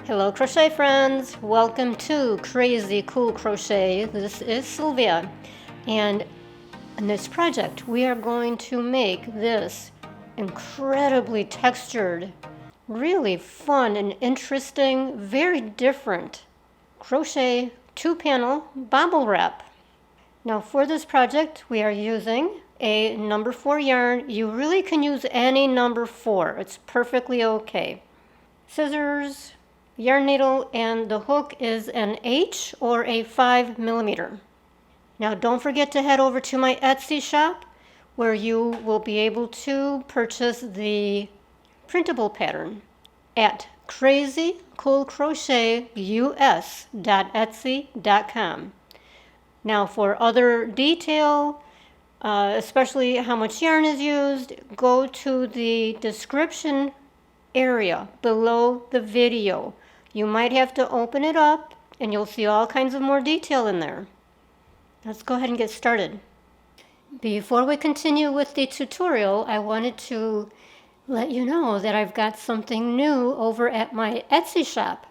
Hello crochet friends, welcome to Crazy Cool Crochet. This is Sylvia, and in this project we are going to make this incredibly textured, really fun and interesting, very different crochet 2-panel bobble wrap. Now for this project we are using a number 4 yarn. You really can use any number 4, it's perfectly okay. Scissors, yarn needle, and the hook is an H or a 5mm. Now don't forget to head over to my Etsy shop where you will be able to purchase the printable pattern at crazycoolcrochetus.etsy.com. Now for other detail, especially how much yarn is used, go to the description area below the video. You might have to open it up and you'll see all kinds of more detail in there. Let's go ahead and get started. Before we continue with the tutorial, I wanted to let you know that I've got something new over at my Etsy shop.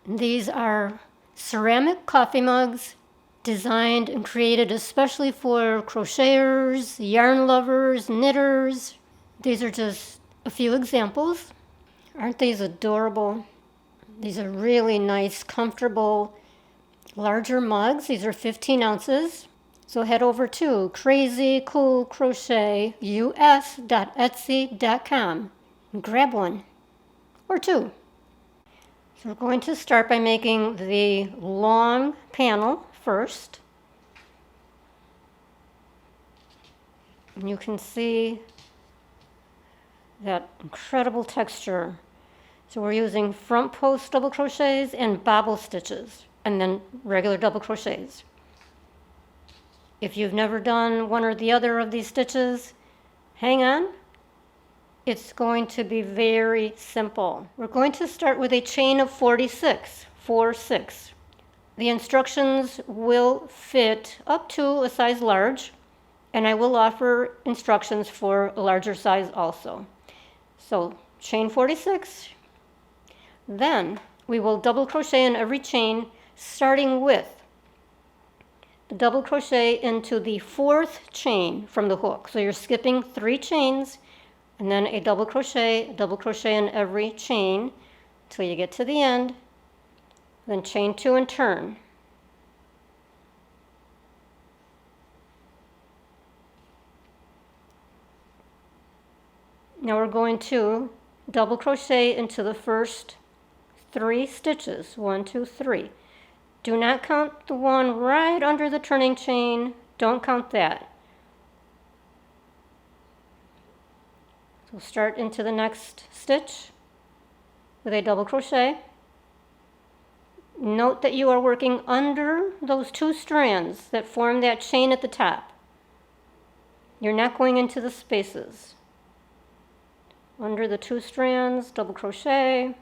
These are ceramic coffee mugs designed and created especially for crocheters, yarn lovers, knitters. These are just a few examples. Aren't these adorable? These are really nice, comfortable, larger mugs. These are 15 ounces. So head over to crazycoolcrochetus.etsy.com and grab one or two. So we're going to start by making the long panel first. And you can see that incredible texture. So we're using front post double crochets and bobble stitches, and then regular double crochets. If you've never done one or the other of these stitches, hang on. It's going to be very simple. We're going to start with a chain of 46, 4, 6. The instructions will fit up to a size large, and I will offer instructions for a larger size also. So chain 46. Then we will double crochet in every chain, starting with the double crochet into the 4th chain from the hook. So you're skipping 3 chains and then a double crochet in every chain till you get to the end, then chain 2 and turn. Now we're going to double crochet into the first 3 stitches, 1, 2, 3. Do not count the one right under the turning chain. Don't count that. So start into the next stitch with a double crochet. Note that you are working under those 2 strands that form that chain at the top. You're not going into the spaces. Under the 2 strands, double crochet.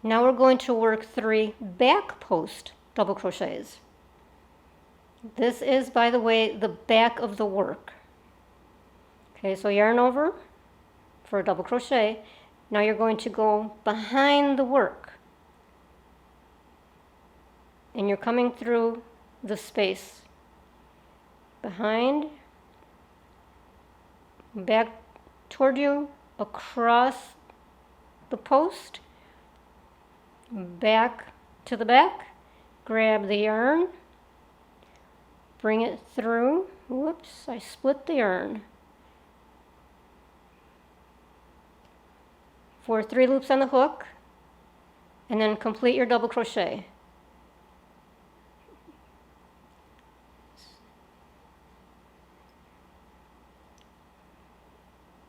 Now we're going to work 3 back post double crochets. This is, by the way, the back of the work. Okay, so yarn over for a double crochet. Now you're going to go behind the work. And you're coming through the space. Behind, back toward you, across the post, back to the back, grab the yarn, bring it through. Whoops, I split the yarn. For 3 loops on the hook, and then complete your double crochet.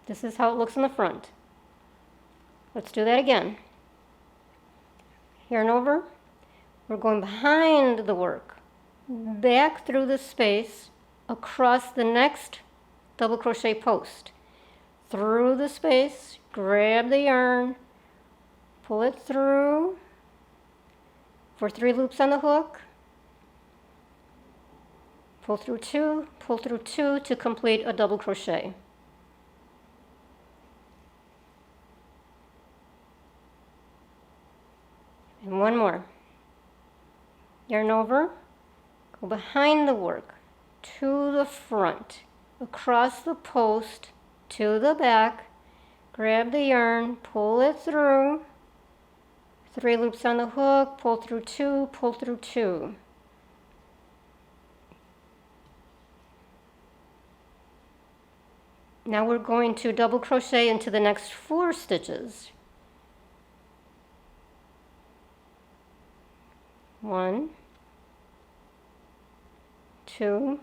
This is how it looks in the front. Let's do that again. Yarn over. We're going behind the work, back through the space, across the next double crochet post. Through the space, grab the yarn, pull it through for 3 loops on the hook. Pull through 2 to complete a double crochet. yarn over, go behind the work, to the front, across the post, to the back, grab the yarn, pull it through, 3 loops on the hook, pull through 2, pull through 2. Now we're going to double crochet into the next 4 stitches. 1, 2,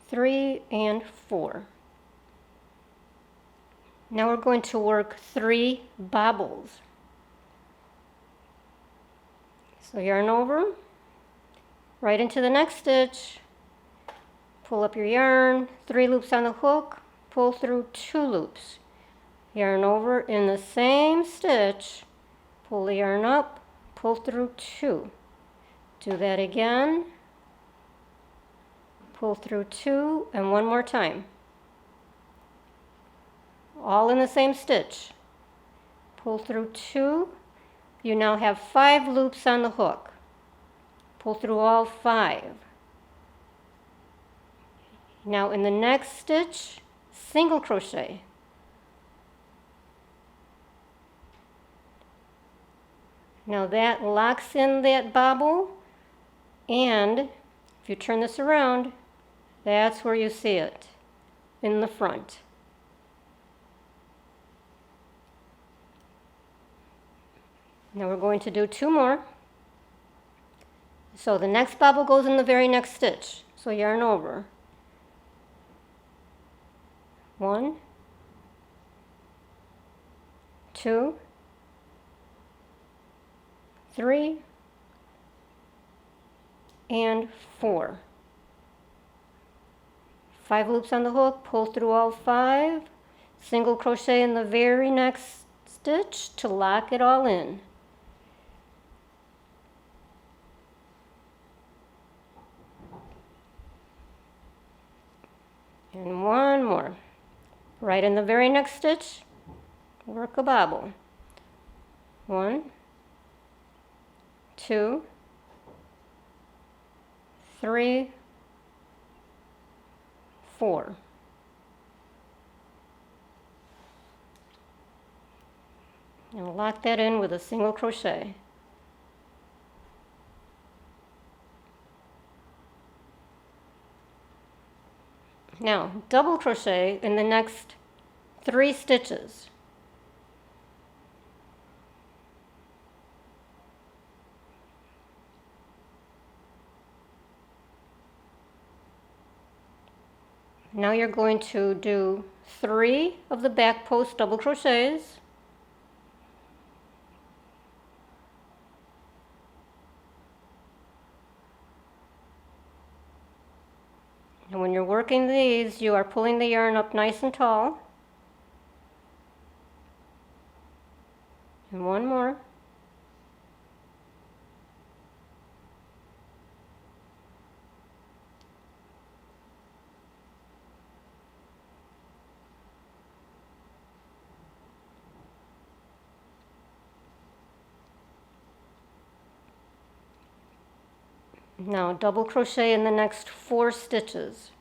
3, and 4. Now we're going to work 3 bobbles. So yarn over, right into the next stitch, pull up your yarn, 3 loops on the hook, pull through 2 loops. Yarn over in the same stitch, pull the yarn up, pull through 2. Do that again, pull through 2, and one more time. All in the same stitch. Pull through 2. You now have 5 loops on the hook. Pull through all 5. Now in the next stitch, single crochet. Now that locks in that bobble, and if you turn this around, that's where you see it, in the front. Now we're going to do 2 more. So the next bobble goes in the very next stitch. So yarn over. 1, 2, 3, and 4. 5 loops on the hook, pull through all 5, single crochet in the very next stitch to lock it all in. And 1 more. Right in the very next stitch, work a bobble. 1, 2, 3, 4. And lock that in with a single crochet. Now, double crochet in the next 3 stitches. Now you're going to do 3 of the back post double crochets. And when you're working these, you are pulling the yarn up nice and tall. And 1 more. Now double crochet in the next 4 stitches.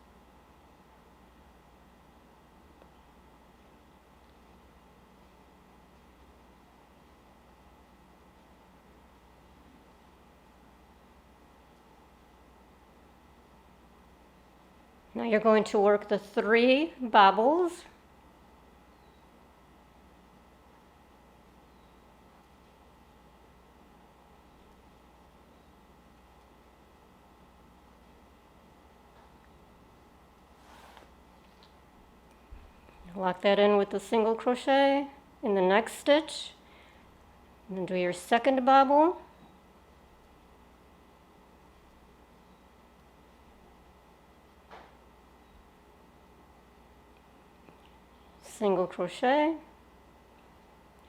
Now you're going to work the 3 bobbles. Lock that in with the single crochet in the next stitch. And then do your second bobble. Single crochet.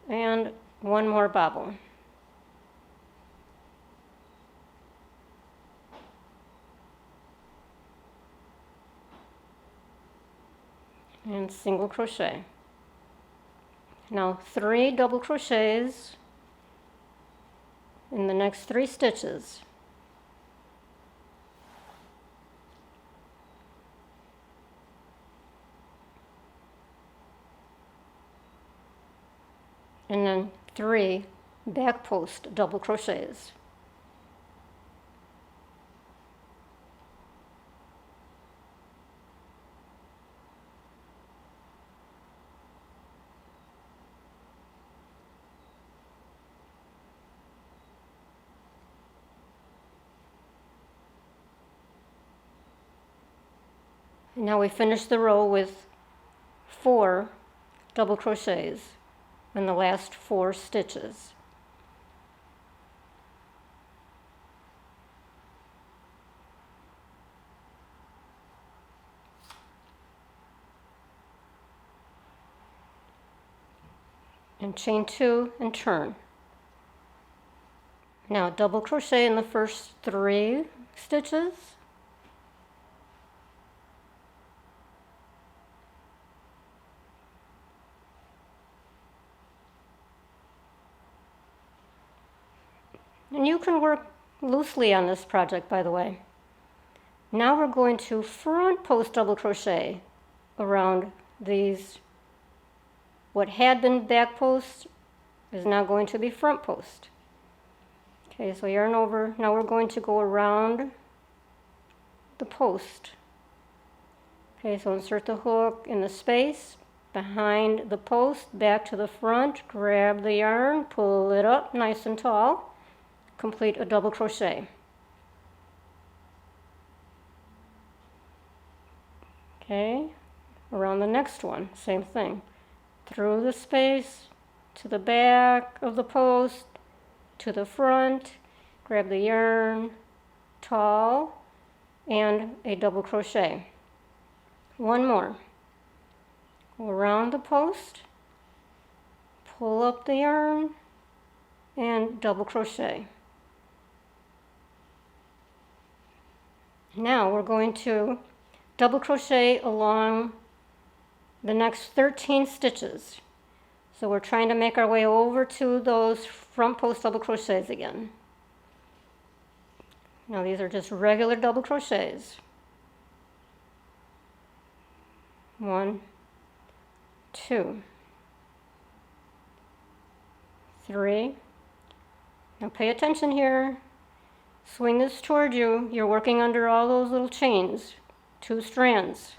And 1 more bobble. And single crochet. Now 3 double crochets in the next 3 stitches. And then 3 back post double crochets. And now we finish the row with 4 double crochets in the last 4 stitches. And chain 2 and turn. Now double crochet in the first 3 stitches. And you can work loosely on this project, by the way. Now we're going to front post double crochet around these. What had been back post is now going to be front post. Okay, so yarn over. Now we're going to go around the post. Okay, so insert the hook in the space behind the post, back to the front, grab the yarn, pull it up nice and tall. Complete a double crochet. Okay, around the next one, same thing. Through the space, to the back of the post, to the front, grab the yarn, tall, and a double crochet. One more. Go around the post, pull up the yarn, and double crochet. Now we're going to double crochet along the next 13 stitches. So we're trying to make our way over to those front post double crochets again. Now these are just regular double crochets. 1, 2, 3. Now pay attention here. Swing this toward you. You're working under all those little chains, 2 strands.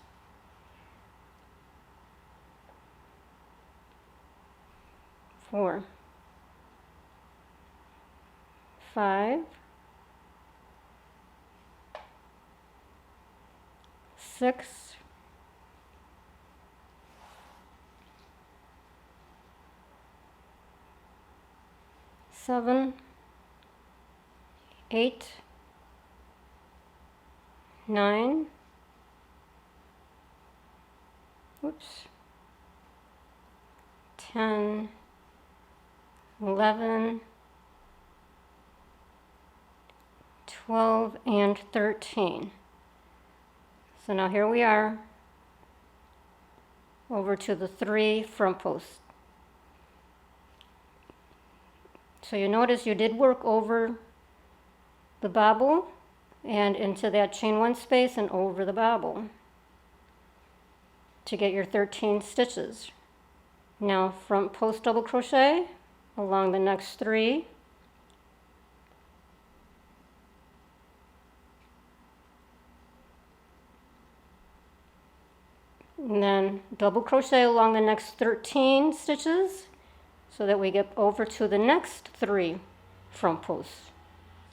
4, 5, 6, 7, 8, 9, oops, 10, 11, 12, and 13. So now here we are over to the 3 front posts. So you notice you did work over the bobble and into that chain 1 space and over the bobble to get your 13 stitches. Now front post double crochet along the next 3. And then double crochet along the next 13 stitches so that we get over to the next 3 front posts.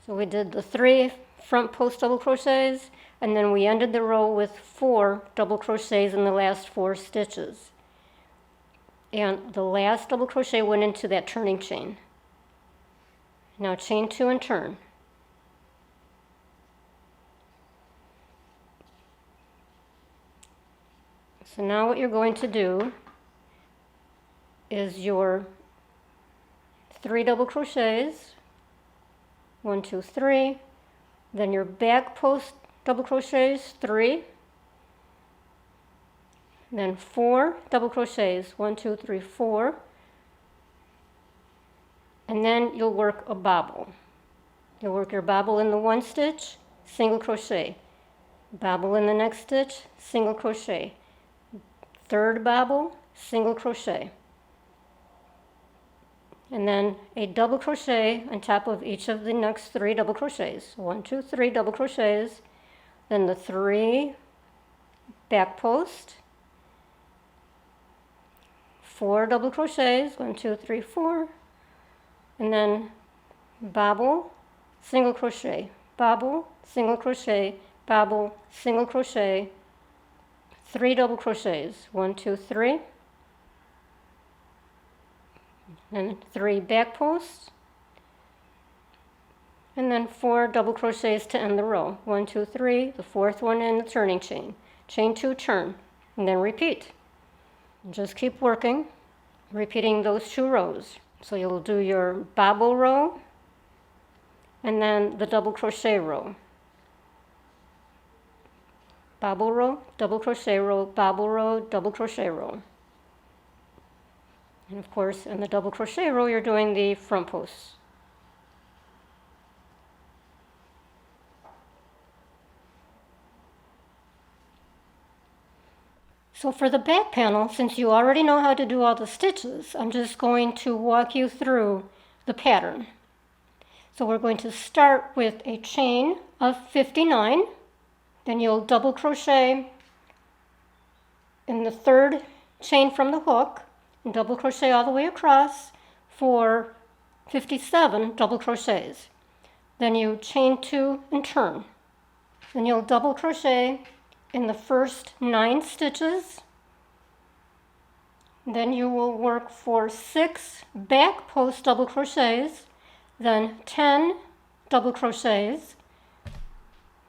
So we did the 3 front post double crochets, and then we ended the row with 4 double crochets in the last 4 stitches. And the last double crochet went into that turning chain. Now chain 2 and turn. So now what you're going to do is your 3 double crochets, 1, 2, 3, then your back post double crochets, 3, then 4 double crochets, 1, 2, 3, 4, and then you'll work a bobble. You'll work your bobble in the one stitch, single crochet. Bobble in the next stitch, single crochet. Third bobble, single crochet. And then a double crochet on top of each of the next 3 double crochets. 1, 2, 3 double crochets. Then the 3 back post. 4 double crochets, 1, 2, 3, 4. And then bobble, single crochet, bobble, single crochet, bobble, single crochet, 3 double crochets, 1, 2, 3, and 3 back posts, and then 4 double crochets to end the row, 1, 2, 3, the 4th one in the turning chain, chain 2, turn, and then repeat. And just keep working, repeating those 2 rows. So you'll do your bobble row, and then the double crochet row. Bobble row, double crochet row, bobble row, double crochet row. And of course, in the double crochet row, you're doing the front posts. So for the back panel, since you already know how to do all the stitches, I'm just going to walk you through the pattern. So we're going to start with a chain of 59. Then you'll double crochet in the 3rd chain from the hook and double crochet all the way across for 57 double crochets. Then you chain 2 and turn. Then you'll double crochet in the first 9 stitches. Then you will work for 6 back post double crochets, then 10 double crochets,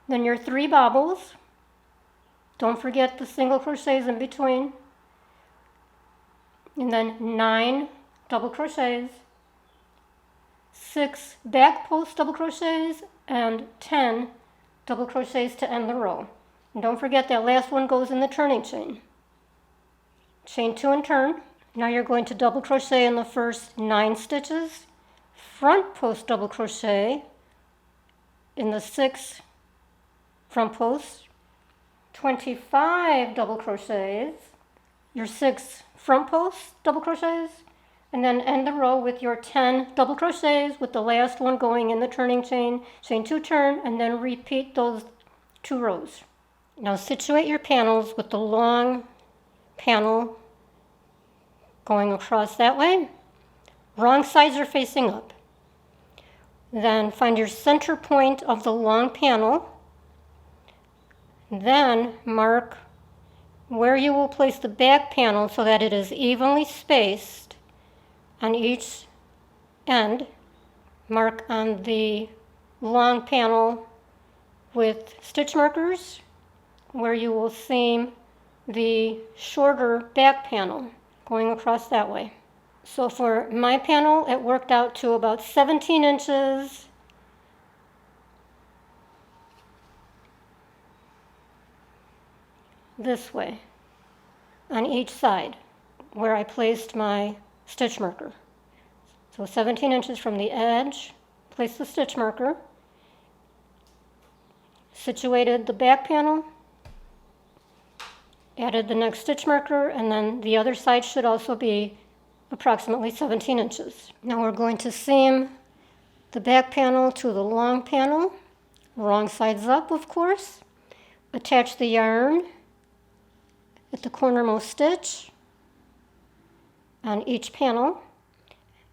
then your 3 bobbles. Don't forget the single crochets in between. And then 9 double crochets, 6 back post double crochets, and 10 double crochets to end the row. And don't forget that last one goes in the turning chain. Chain 2 and turn. Now you're going to double crochet in the first 9 stitches, front post double crochet in the 6 front posts, 25 double crochets, your 6 front posts double crochets, and then end the row with your 10 double crochets with the last one going in the turning chain, chain 2, turn, and then repeat those 2 rows. Now situate your panels with the long panel going across that way. Wrong sides are facing up. Then find your center point of the long panel. Then mark where you will place the back panel so that it is evenly spaced on each end. Mark on the long panel with stitch markers where you will seam the shorter back panel going across that way. So for my panel, it worked out to about 17 inches this way on each side where I placed my stitch marker. So 17 inches from the edge, place the stitch marker, situated the back panel, added the next stitch marker, and then the other side should also be approximately 17 inches. Now we're going to seam the back panel to the long panel, wrong sides up, of course. Attach the yarn at the cornermost stitch on each panel,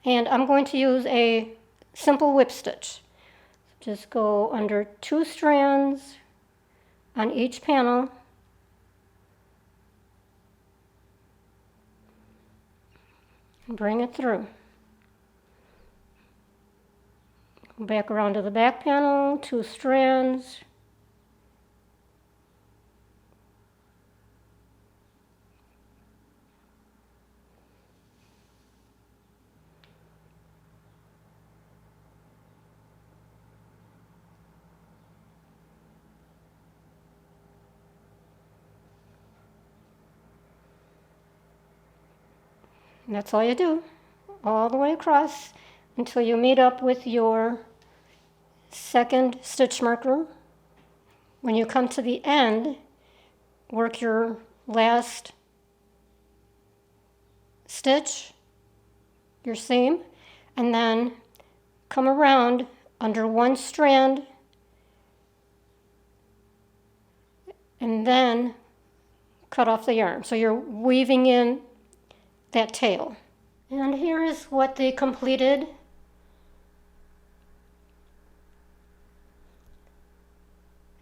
and I'm going to use a simple whip stitch. Just go under 2 strands on each panel, bring it through. Go back around to the back panel, 2 strands. And that's all you do, all the way across until you meet up with your second stitch marker. When you come to the end, work your last stitch, your seam, and then come around under one strand and then cut off the yarn. So you're weaving in that tail. And here is what the completed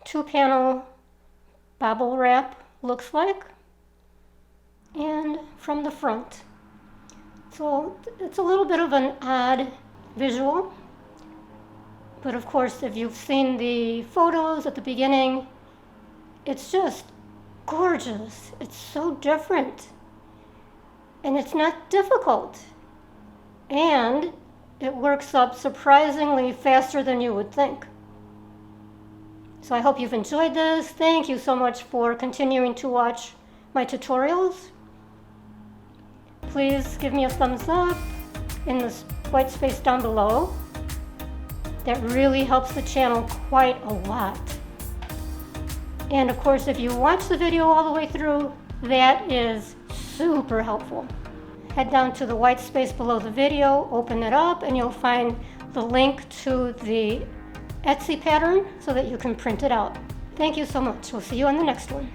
two-panel bobble wrap looks like, and from the front. So it's a little bit of an odd visual, but of course if you've seen the photos at the beginning, it's just gorgeous. It's so different, and it's not difficult, and it works up surprisingly faster than you would think. So I hope you've enjoyed this. Thank you so much for continuing to watch my tutorials. Please give me a thumbs up in the white space down below. That really helps the channel quite a lot. And of course, if you watch the video all the way through, that is super helpful. Head down to the white space below the video, open it up, and you'll find the link to the Etsy pattern so that you can print it out. Thank you so much. We'll see you on the next one.